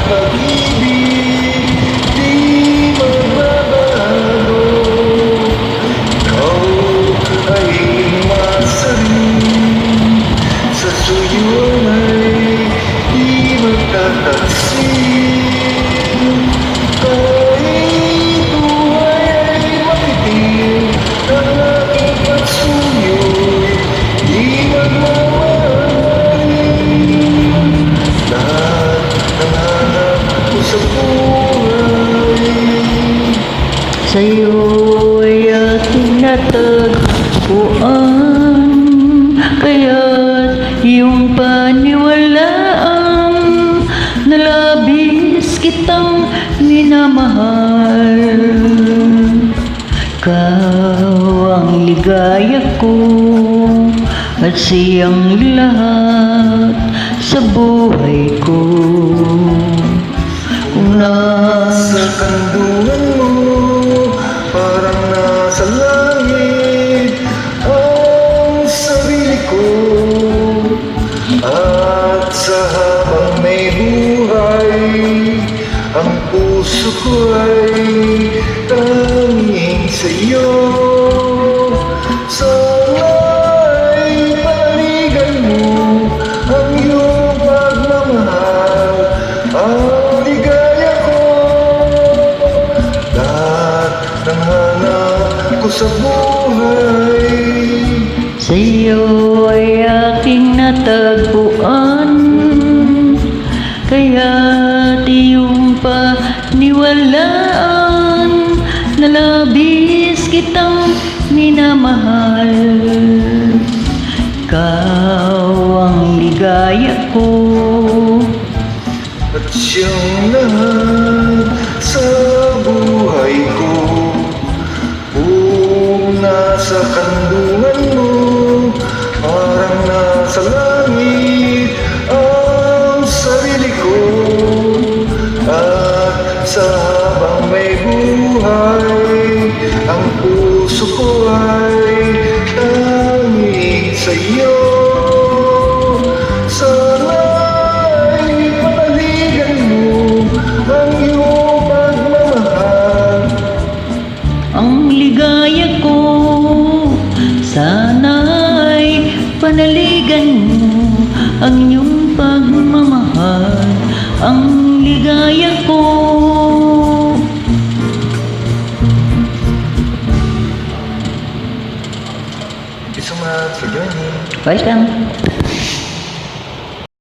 pag-ibig di magbabago. Ikaw ay masarin, sa suyuan ay di magtataksin. Kahit buhay ay makitim, ang aking pagsuyo'y di magmamahalin. Lahat ng hanap ko sa buhay sa'yo'y aking natagpuan, kaya't iyong paniwalaan na labis kitang minamahal. Ikaw ang ligaya ko at siyang lahat sa buhay ko. Kung sa kandungan mo, parang nasa langit ang sarili ko. At sa habang may buhay, ang puso ko ay tanging sa'yo. Sana'y panigan mo ang iyong pagmamahal, ang ligaya ko. Lahat ng hanap ko sa buhay sa'yo ay aking natagpuan, kaya't iyong paniwalaan na labis kitang minamahal. Ikaw ang ligaya ko at siyang lahat sa buhay ko. Kung nasa kandungan mo, parang nasa langit ang sarili ko. At sa habang may buhay, ang puso ko ay tanging sa'yo. Sana'y panaligan mo ang iyong pagmamahal, ang ligaya ko. Sana'y panaligan mo ang iyong pagmamahal, ang ligaya ko. Thank you so much for joining. Welcome.